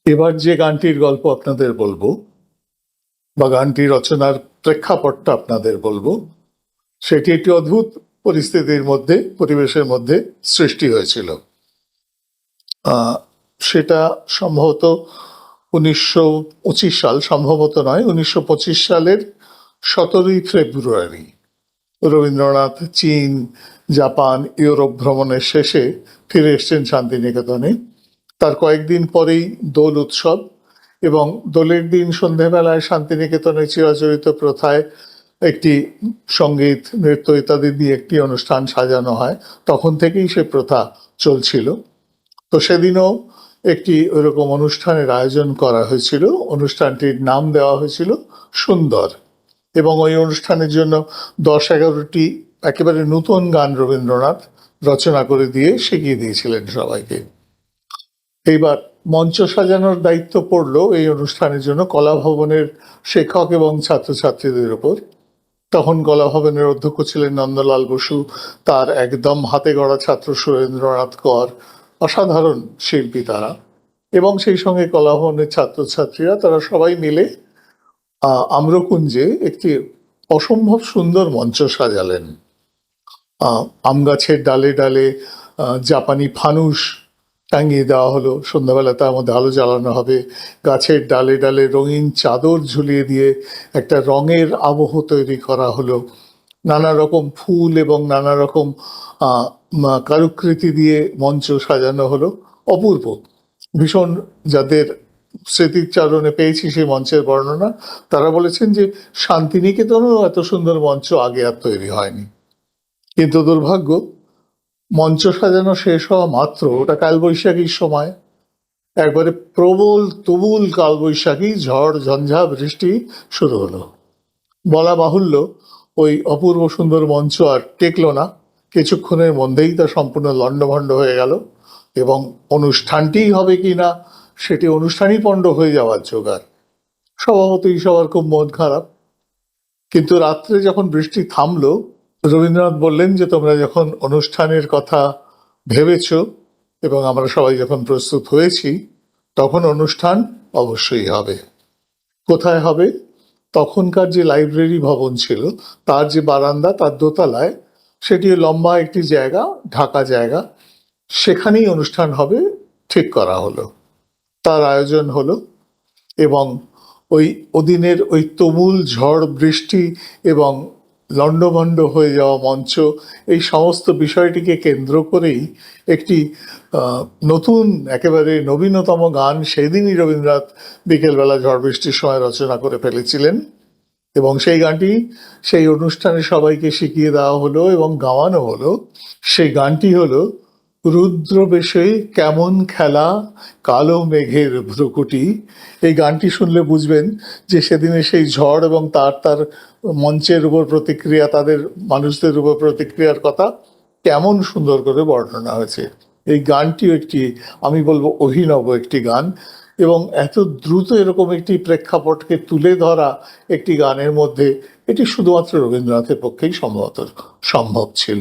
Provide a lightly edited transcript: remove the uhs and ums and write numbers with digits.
এবার যে গানটির গল্প আপনাদের বলবো বা গানটি রচনার প্রেক্ষাপটটা আপনাদের বলবো, সেটি একটি অদ্ভুত পরিস্থিতির মধ্যে, পরিবেশের মধ্যে সৃষ্টি হয়েছিল। সেটা সম্ভবত 1925 সাল, সম্ভবত নয়, 1925 সালের 17ই ফেব্রুয়ারি রবীন্দ্রনাথ চীন, জাপান, ইউরোপ ভ্রমণের শেষে ফিরে এসছেন শান্তিনিকেতনে। তার কয়েকদিন পরেই দোল উৎসব, এবং দোলের দিন সন্ধেবেলায় শান্তিনিকেতনের চিরাচরিত প্রথায় একটি সঙ্গীত, নৃত্য ইত্যাদি দিয়ে একটি অনুষ্ঠান সাজানো হয়। তখন থেকেই সে প্রথা চলছিল। তো সেদিনও একটি ওইরকম অনুষ্ঠানের আয়োজন করা হয়েছিল। অনুষ্ঠানটির নাম দেওয়া হয়েছিল সুন্দর, এবং ওই অনুষ্ঠানের জন্য 10-11টি একেবারে নতুন গান রবীন্দ্রনাথ রচনা করে দিয়ে শিখিয়ে দিয়েছিলেন সবাইকে। এইবার মঞ্চ সাজানোর দায়িত্ব পড়ল এই অনুষ্ঠানের জন্য কলা ভবনের শিক্ষক এবং ছাত্রছাত্রীদের উপর। তখন কলা ভবনের অধ্যক্ষ ছিলেন নন্দলাল বসু, তার একদম হাতে গড়া ছাত্র সুরেন্দ্রনাথ কর, অসাধারণ শিল্পী তারা, এবং সেই সঙ্গে কলা ভবনের ছাত্রছাত্রীরা, তারা সবাই মিলে আম্রকুঞ্জে একটি অসম্ভব সুন্দর মঞ্চ সাজালেন। আম গাছের ডালে ডালে জাপানি ফানুস টাঙিয়ে দেওয়া হলো, সন্ধ্যাবেলা তার মধ্যে আলো জ্বালানো হবে। গাছের ডালে ডালে রঙিন চাদর ঝুলিয়ে দিয়ে একটা রঙের আবহ তৈরি করা হলো। নানা রকম ফুল এবং নানা রকম কারুকৃতি দিয়ে মঞ্চ সাজানো হলো। অপূর্ব, ভীষণ, যাদের স্মৃতিচারণে পেয়েছি সেই মঞ্চের বর্ণনা, তারা বলেছেন যে শান্তিনিকেতনেও এত সুন্দর মঞ্চ আগে আর তৈরি হয়নি। কিন্তু দুর্ভাগ্য, মঞ্চ সাজানো শেষ হওয়া মাত্র, ওটা কালবৈশাখীর সময়, একবারে প্রবল তুমুল কালবৈশাখী, ঝড় ঝঞ্ঝা বৃষ্টি শুরু হলো। বলা বাহুল্য, ওই অপূর্ব সুন্দর মঞ্চ আর টেকলো না। কিছুক্ষণের মধ্যেই তা সম্পূর্ণ লণ্ডভণ্ড হয়ে গেল, এবং অনুষ্ঠানটিই হবে কি না সেটি অনুষ্ঠানই পণ্ড হয়ে যাওয়ার জোগাড়। স্বভাবতই সবার খুব মন খারাপ। কিন্তু রাত্রে যখন বৃষ্টি থামলো, রবীন্দ্রনাথ বললেন যে তোমরা যখন অনুষ্ঠানের কথা ভেবেছ এবং আমরা সবাই যখন প্রস্তুত হয়েছি, তখন অনুষ্ঠান অবশ্যই হবে। কোথায় হবে? তখনকার যে লাইব্রেরি ভবন ছিল, তার যে বারান্দা, তার দোতলায়, সেটি লম্বা একটি জায়গা, ঢাকা জায়গা, সেখানেই অনুষ্ঠান হবে ঠিক করা হলো। তার আয়োজন হলো, এবং ওই ওদিনের ওই তুমুল ঝড় বৃষ্টি এবং লণ্ডভণ্ড হয়ে যাওয়া মঞ্চ, এই সমস্ত বিষয়টিকে কেন্দ্র করেই একটি নতুন, একেবারে নবীনতম গান সেদিনই রবীন্দ্রনাথ বিকেলবেলা ঝড় বৃষ্টির সময় রচনা করে ফেলেছিলেন। এবং সেই গানটি সেই অনুষ্ঠানে সবাইকে শিখিয়ে দেওয়া হলো এবং গাওয়ানো হলো। সেই গানটি হলো রুদ্র বেশে কেমন খেলা কালো মেঘের ভ্রুকুটি। এই গানটি শুনলে বুঝবেন যে সেদিনে সেই ঝড় এবং তার মঞ্চের উপর প্রতিক্রিয়া, তাদের মানুষদের উপর প্রতিক্রিয়ার কথা কেমন সুন্দর করে বর্ণনা হয়েছে। এই গানটিও একটি, আমি বলবো, অভিনব একটি গান, এবং এত দ্রুত এরকম একটি প্রেক্ষাপটকে তুলে ধরা একটি গানের মধ্যে এটি শুধুমাত্র রবীন্দ্রনাথের পক্ষেই সম্ভব ছিল।